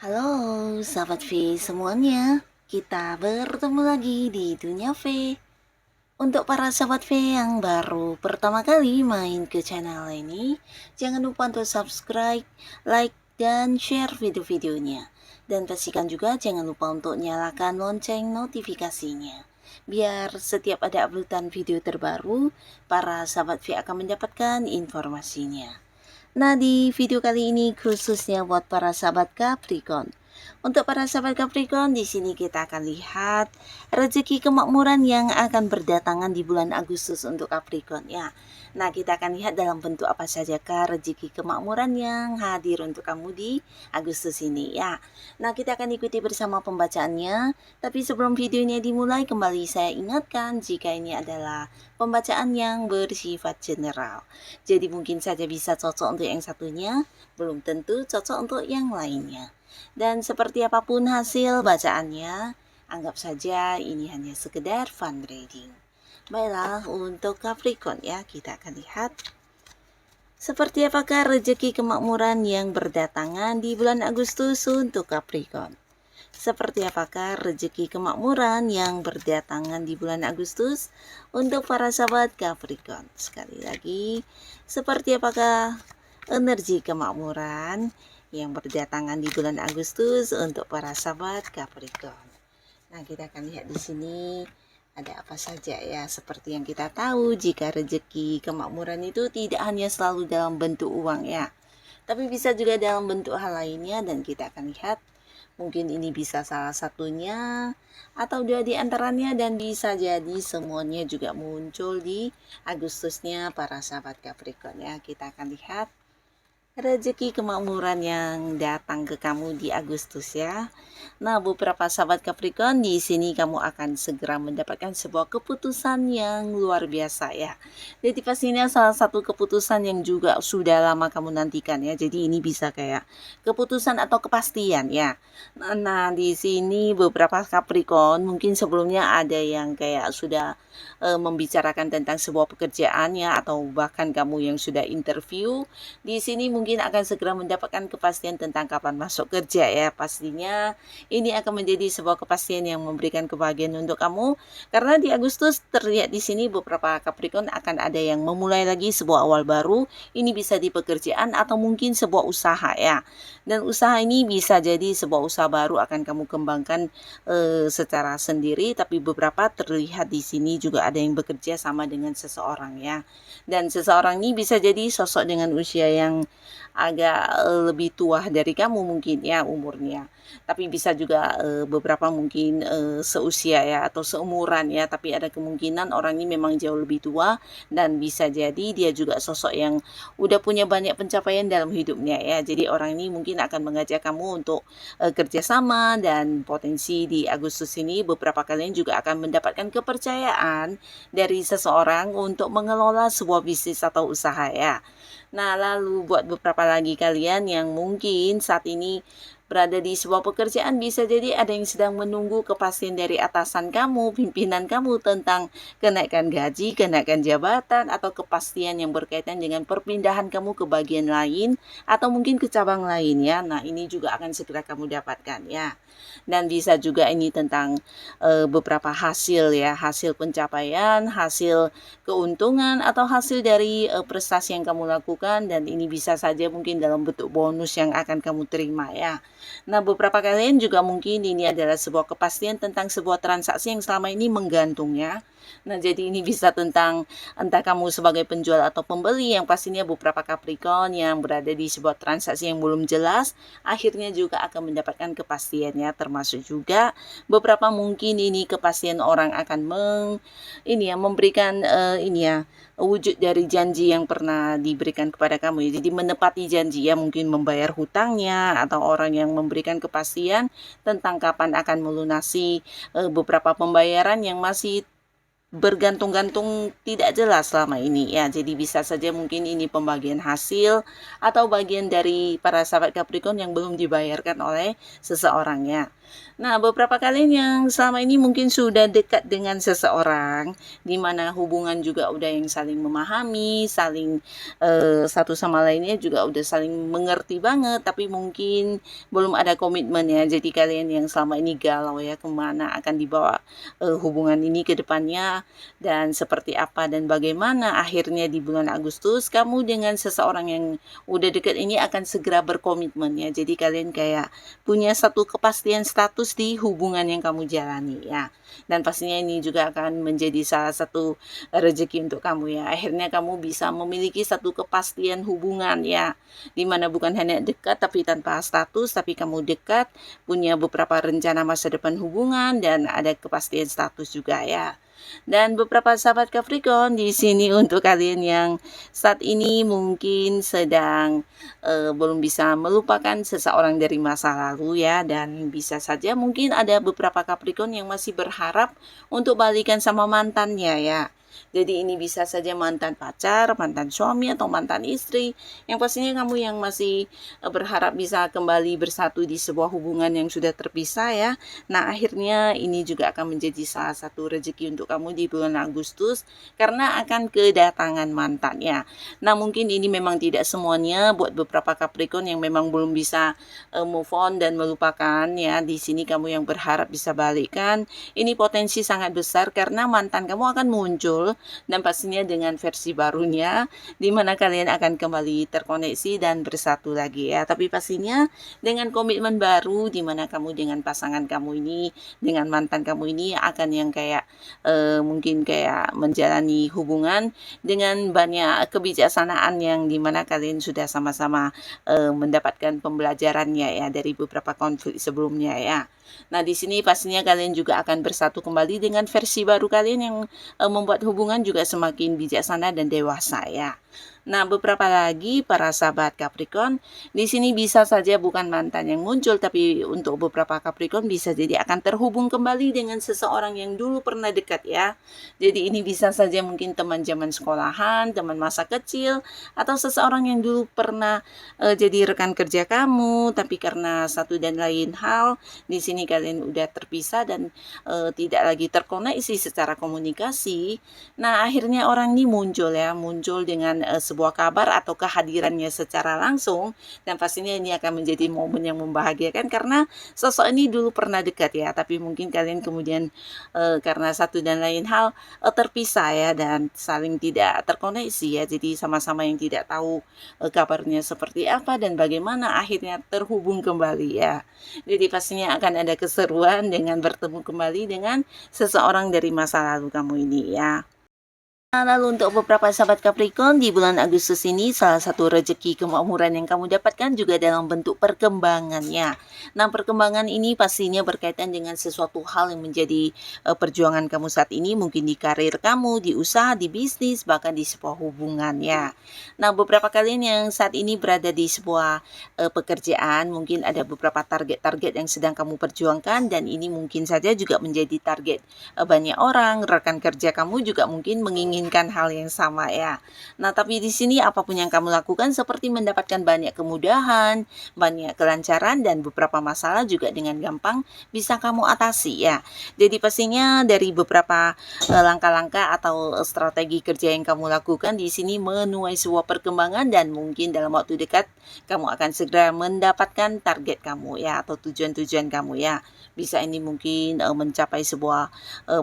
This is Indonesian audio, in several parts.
Halo sahabat V semuanya, kita bertemu lagi di Dunia V. Untuk para sahabat V yang baru pertama kali main ke channel ini, jangan lupa untuk subscribe, like, dan share video-videonya. Dan pastikan juga jangan lupa untuk nyalakan lonceng notifikasinya. Biar setiap ada uploadan video terbaru, para sahabat V akan mendapatkan informasinya. Nah, di video kali ini khususnya buat para sahabat Capricorn. Untuk para sahabat Capricorn, di sini kita akan lihat rezeki kemakmuran yang akan berdatangan di bulan Agustus untuk Capricorn ya. Nah, kita akan lihat dalam bentuk apa sajakah rezeki kemakmuran yang hadir untuk kamu di Agustus ini ya. Nah, kita akan ikuti bersama pembacaannya. Tapi sebelum videonya dimulai, kembali saya ingatkan jika ini adalah pembacaan yang bersifat general. Jadi mungkin saja bisa cocok untuk yang satunya, belum tentu cocok untuk yang lainnya. Dan seperti apapun hasil bacaannya, anggap saja ini hanya sekedar fun reading. Baiklah, untuk Capricorn ya, kita akan lihat seperti apakah rezeki kemakmuran yang berdatangan di bulan Agustus untuk Capricorn. Seperti apakah rezeki kemakmuran yang berdatangan di bulan Agustus untuk para sahabat Capricorn. Sekali lagi, seperti apakah energi kemakmuran yang berdatangan di bulan Agustus untuk para sahabat Capricorn. Nah, kita akan lihat di sini ada apa saja ya. Seperti yang kita tahu, jika rezeki kemakmuran itu tidak hanya selalu dalam bentuk uang ya, tapi bisa juga dalam bentuk hal lainnya, dan kita akan lihat mungkin ini bisa salah satunya atau dua di antaranya, dan bisa jadi semuanya juga muncul di Agustusnya para sahabat Capricorn ya. Kita akan lihat rezeki kemakmuran yang datang ke kamu di Agustus ya. Nah, beberapa sahabat Capricorn, di sini kamu akan segera mendapatkan sebuah keputusan yang luar biasa ya. Jadi pastinya salah satu keputusan yang juga sudah lama kamu nantikan ya. Jadi ini bisa kayak keputusan atau kepastian ya. Nah, di sini beberapa Capricorn mungkin sebelumnya ada yang kayak sudah membicarakan tentang sebuah pekerjaan ya, atau bahkan kamu yang sudah interview. Di sini mungkin akan segera mendapatkan kepastian tentang kapan masuk kerja ya. Pastinya ini akan menjadi sebuah kepastian yang memberikan kebahagiaan untuk kamu, karena di Agustus terlihat di sini beberapa Capricorn akan ada yang memulai lagi sebuah awal baru. Ini bisa di pekerjaan atau mungkin sebuah usaha ya. Dan usaha ini bisa jadi sebuah usaha baru akan kamu kembangkan secara sendiri, tapi beberapa terlihat di sini juga ada yang bekerja sama dengan seseorang ya. Dan seseorang ini bisa jadi sosok dengan usia yang agak lebih tua dari kamu mungkin ya umurnya. Tapi bisa juga beberapa mungkin seusia ya atau seumuran ya, tapi ada kemungkinan orang ini memang jauh lebih tua, dan bisa jadi dia juga sosok yang udah punya banyak pencapaian dalam hidupnya ya. Jadi orang ini mungkin akan mengajak kamu untuk kerjasama, dan potensi di Agustus ini beberapa kalian juga akan mendapatkan kepercayaan dari seseorang untuk mengelola sebuah bisnis atau usaha ya. Nah, lalu buat beberapa lagi kalian yang mungkin saat ini berada di sebuah pekerjaan, bisa jadi ada yang sedang menunggu kepastian dari atasan kamu, pimpinan kamu tentang kenaikan gaji, kenaikan jabatan, atau kepastian yang berkaitan dengan perpindahan kamu ke bagian lain atau mungkin ke cabang lain ya. Nah, ini juga akan segera kamu dapatkan ya. Dan bisa juga ini tentang beberapa hasil ya, hasil pencapaian, hasil keuntungan, atau hasil dari prestasi yang kamu lakukan, dan ini bisa saja mungkin dalam bentuk bonus yang akan kamu terima ya. Nah, beberapa kalian juga mungkin ini adalah sebuah kepastian tentang sebuah transaksi yang selama ini menggantung ya. Nah, jadi ini bisa tentang entah kamu sebagai penjual atau pembeli, yang pastinya beberapa Capricorn yang berada di sebuah transaksi yang belum jelas, akhirnya juga akan mendapatkan kepastiannya, termasuk juga beberapa mungkin ini kepastian orang akan memberikan wujud dari janji yang pernah diberikan kepada kamu ya. Jadi menepati janji ya, mungkin membayar hutangnya, atau orang yang memberikan kepastian tentang kapan akan melunasi beberapa pembayaran yang masih bergantung-gantung tidak jelas selama ini ya. Jadi bisa saja mungkin ini pembagian hasil atau bagian dari para sahabat Capricorn yang belum dibayarkan oleh seseorang ya. Nah, beberapa kalian yang selama ini mungkin sudah dekat dengan seseorang, di mana hubungan juga udah yang saling memahami, saling satu sama lainnya juga udah saling mengerti banget, tapi mungkin belum ada komitmen ya. Jadi kalian yang selama ini galau ya, kemana akan dibawa hubungan ini ke depannya, dan seperti apa dan bagaimana. Akhirnya di bulan Agustus kamu dengan seseorang yang udah dekat ini akan segera berkomitmen ya. Jadi kalian kayak punya satu kepastian status di hubungan yang kamu jalani ya. Dan pastinya ini juga akan menjadi salah satu rezeki untuk kamu ya. Akhirnya kamu bisa memiliki satu kepastian hubungan ya, dimana bukan hanya dekat tapi tanpa status, tapi kamu dekat, punya beberapa rencana masa depan hubungan, dan ada kepastian status juga ya. Dan beberapa sahabat Capricorn di sini untuk kalian yang saat ini mungkin sedang belum bisa melupakan seseorang dari masa lalu ya, dan bisa saja mungkin ada beberapa Capricorn yang masih berharap untuk balikan sama mantannya ya. Jadi ini bisa saja mantan pacar, mantan suami, atau mantan istri, yang pastinya kamu yang masih berharap bisa kembali bersatu di sebuah hubungan yang sudah terpisah ya. Nah, akhirnya ini juga akan menjadi salah satu rezeki untuk kamu di bulan Agustus, karena akan kedatangan mantannya. Nah, mungkin ini memang tidak semuanya, buat beberapa Capricorn yang memang belum bisa move on dan melupakan ya. Di sini kamu yang berharap bisa balikan, ini potensi sangat besar karena mantan kamu akan muncul, dan pastinya dengan versi barunya, di mana kalian akan kembali terkoneksi dan bersatu lagi ya. Tapi pastinya dengan komitmen baru, di mana kamu dengan pasangan kamu ini, dengan mantan kamu ini akan yang kayak mungkin kayak menjalani hubungan dengan banyak kebijaksanaan, yang dimana kalian sudah sama-sama mendapatkan pembelajarannya ya dari beberapa konflik sebelumnya ya. Nah, di sini pastinya kalian juga akan bersatu kembali dengan versi baru kalian yang membuat hubungan juga semakin bijaksana dan dewasa ya. Nah, beberapa lagi para sahabat Capricorn, di sini bisa saja bukan mantan yang muncul, tapi untuk beberapa Capricorn bisa jadi akan terhubung kembali dengan seseorang yang dulu pernah dekat ya. Jadi ini bisa saja mungkin teman zaman sekolahan, teman masa kecil, atau seseorang yang dulu pernah jadi rekan kerja kamu, tapi karena satu dan lain hal, di sini kalian udah terpisah dan tidak lagi terkoneksi secara komunikasi. Nah, akhirnya orang ini muncul dengan sebuah kabar atau kehadirannya secara langsung, dan pastinya ini akan menjadi momen yang membahagiakan karena sosok ini dulu pernah dekat ya, tapi mungkin kalian kemudian karena satu dan lain hal terpisah ya, dan saling tidak terkoneksi ya. Jadi sama-sama yang tidak tahu kabarnya seperti apa dan bagaimana, akhirnya terhubung kembali ya. Jadi pastinya akan ada keseruan dengan bertemu kembali dengan seseorang dari masa lalu kamu ini ya. Lalu untuk beberapa sahabat Capricorn di bulan Agustus ini, salah satu rezeki kemakmuran yang kamu dapatkan juga dalam bentuk perkembangannya. Nah, perkembangan ini pastinya berkaitan dengan sesuatu hal yang menjadi perjuangan kamu saat ini, mungkin di karir kamu, di usaha, di bisnis, bahkan di sebuah hubungan ya. Nah, beberapa kalian yang saat ini berada di sebuah pekerjaan, mungkin ada beberapa target-target yang sedang kamu perjuangkan, dan ini mungkin saja juga menjadi target banyak orang, rekan kerja kamu juga mungkin menginginkan hal yang sama ya. Nah, tapi di sini apapun yang kamu lakukan seperti mendapatkan banyak kemudahan, banyak kelancaran, dan beberapa masalah juga dengan gampang bisa kamu atasi ya. Jadi pastinya dari beberapa langkah-langkah atau strategi kerja yang kamu lakukan di sini menuai sebuah perkembangan, dan mungkin dalam waktu dekat kamu akan segera mendapatkan target kamu ya, atau tujuan-tujuan kamu ya. Bisa ini mungkin mencapai sebuah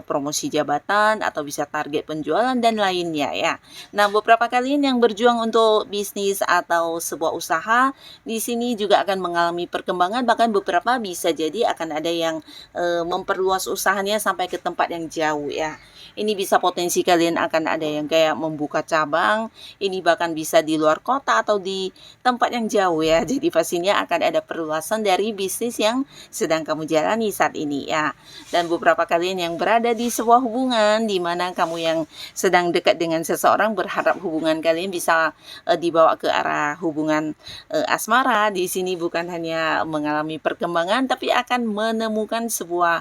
promosi jabatan, atau bisa target penjualan, dan dan lainnya ya. Nah, beberapa kalian yang berjuang untuk bisnis atau sebuah usaha di sini juga akan mengalami perkembangan, bahkan beberapa bisa jadi akan ada yang memperluas usahanya sampai ke tempat yang jauh ya. Ini bisa potensi kalian akan ada yang kayak membuka cabang, ini bahkan bisa di luar kota atau di tempat yang jauh ya. Jadi pastinya akan ada perluasan dari bisnis yang sedang kamu jalani saat ini ya. Dan beberapa kalian yang berada di sebuah hubungan di mana kamu yang sedang dekat dengan seseorang berharap hubungan kalian bisa dibawa ke arah hubungan asmara. Di sini bukan hanya mengalami perkembangan tapi akan menemukan sebuah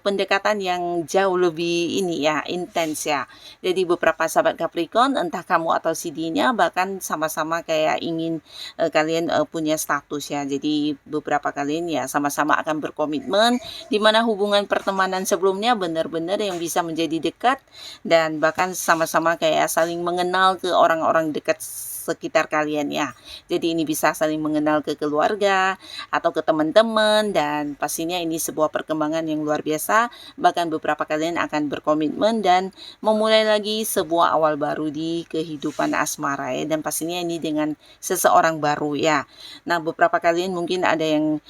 pendekatan yang jauh lebih ini ya, intens ya. Jadi beberapa sahabat Capricorn, entah kamu atau si D-nya bahkan sama-sama kayak ingin kalian punya status ya. Jadi beberapa kalian ya sama-sama akan berkomitmen di mana hubungan pertemanan sebelumnya benar-benar yang bisa menjadi dekat dan bahkan sama-sama kayak saling mengenal ke orang-orang dekat sekitar kalian ya. Jadi ini bisa saling mengenal ke keluarga atau ke teman-teman dan pastinya ini sebuah perkembangan yang luar biasa. Bahkan beberapa kalian akan berkomitmen dan memulai lagi sebuah awal baru di kehidupan asmara ya, dan pastinya ini dengan seseorang baru ya. Nah, beberapa kalian mungkin ada yang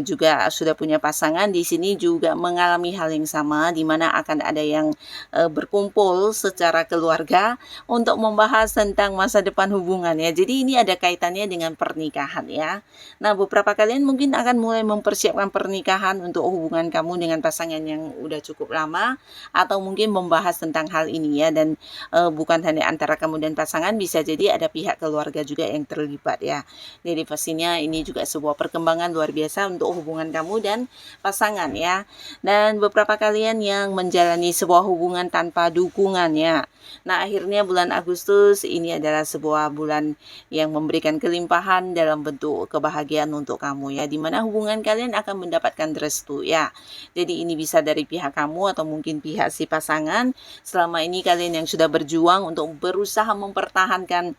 juga sudah punya pasangan di sini juga mengalami hal yang sama di mana akan ada yang berkumpul secara keluarga untuk membahas tentang masa depan hubungan ya. Jadi ini ada kaitannya dengan pernikahan ya. Nah, beberapa kalian mungkin akan mulai mempersiapkan pernikahan untuk hubungan kamu dengan pasangan yang udah cukup lama atau mungkin membahas tentang hal ini ya, dan bukan hanya antara kamu dan pasangan, bisa jadi ada pihak keluarga juga yang terlibat ya. Jadi pastinya ini juga sebuah perkembangan luar biasa untuk hubungan kamu dan pasangan ya. Dan beberapa kalian yang menjalani sebuah hubungan tanpa dukungan ya. Nah, akhirnya bulan Agustus ini adalah sebuah bulan yang memberikan kelimpahan dalam bentuk kebahagiaan untuk kamu ya, dimana hubungan kalian akan mendapatkan restu ya. Jadi ini bisa dari pihak kamu atau mungkin pihak si pasangan. Selama ini kalian yang sudah berjuang untuk berusaha mempertahankan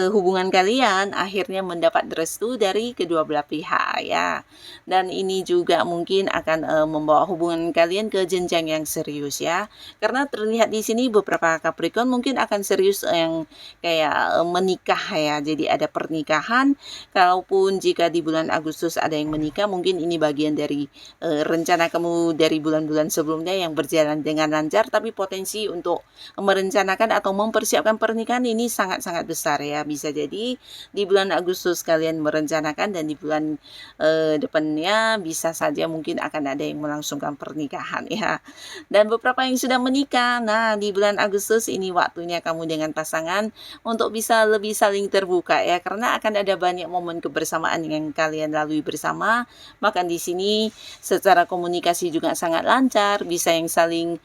hubungan kalian akhirnya mendapat restu dari kedua belah pihak ya. Dan ini juga mungkin akan membawa hubungan kalian ke jenjang yang serius ya. Karena terlihat di sini beberapa Capricorn mungkin akan serius yang kayak menikah ya. Jadi ada pernikahan. Kalaupun jika di bulan Agustus ada yang menikah, mungkin ini bagian dari rencana kamu dari bulan-bulan sebelumnya yang berjalan dengan lancar, tapi potensi untuk merencanakan atau mempersiapkan pernikahan ini sangat-sangat besar ya. Bisa jadi di bulan Agustus kalian merencanakan dan di bulan depannya bisa saja mungkin akan ada yang melangsungkan pernikahan ya. Dan beberapa yang sudah menikah, nah di bulan Agustus ini waktunya kamu dengan pasangan untuk bisa lebih saling terbuka ya, karena akan ada banyak momen kebersamaan yang kalian lalui bersama. Bahkan di sini secara komunikasi juga sangat lancar, bisa yang saling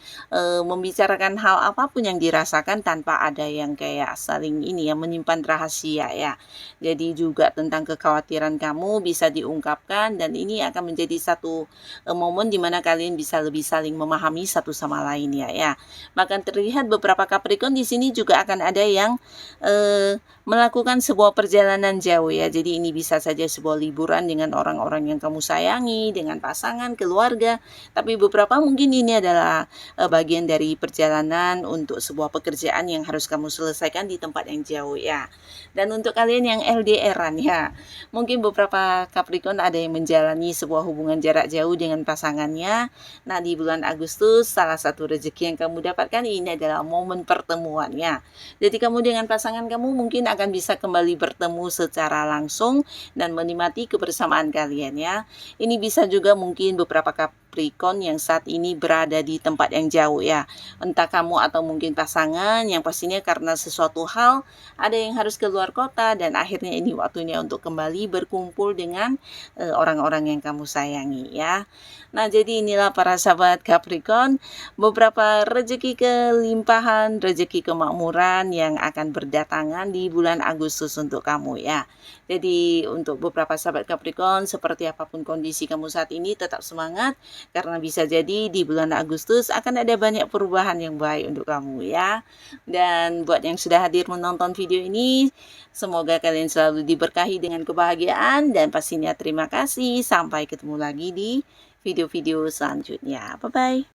membicarakan hal apapun yang dirasakan tanpa ada yang kayak saling ini ya, menyimpan rahasia ya. Jadi juga tentang kekhawatiran kamu bisa diungkapkan dan ini akan menjadi satu momen di mana kalian bisa lebih saling memahami satu sama lain ya. Bahkan terlihat beberapa Capricorn di sini juga akan ada yang melakukan sebuah perjalanan jauh ya. Jadi ini bisa saja sebuah liburan dengan orang-orang yang kamu sayangi, dengan pasangan, keluarga. Tapi beberapa mungkin ini adalah bagian dari perjalanan untuk sebuah pekerjaan yang harus kamu selesaikan di tempat yang jauh ya. Dan untuk kalian yang LDR-an ya, mungkin beberapa Capricorn ada yang menjalani sebuah hubungan jarak jauh dengan pasangannya. Nah, di bulan Agustus salah satu rezeki yang kamu dapatkan ini adalah momen pertemuannya. Jadi kamu dengan pasangan kamu mungkin akan bisa kembali bertemu secara langsung dan menikmati kebersamaan kalian ya. Ini bisa juga mungkin beberapa Capricorn yang saat ini berada di tempat yang jauh ya. Entah kamu atau mungkin pasangan yang pastinya karena sesuatu hal ada yang harus keluar kota dan akhirnya ini waktunya untuk kembali berkumpul dengan orang-orang yang kamu sayangi ya. Nah, jadi inilah para sahabat Capricorn, beberapa rezeki kelimpahan, rezeki kemakmuran yang akan berdatangan di bulan Agustus untuk kamu ya. Jadi untuk beberapa sahabat Capricorn, seperti apapun kondisi kamu saat ini, tetap semangat karena bisa jadi di bulan Agustus akan ada banyak perubahan yang baik untuk kamu ya. Dan buat yang sudah hadir menonton video ini, semoga kalian selalu diberkahi dengan kebahagiaan dan pastinya terima kasih. Sampai ketemu lagi di video-video selanjutnya. Bye-bye.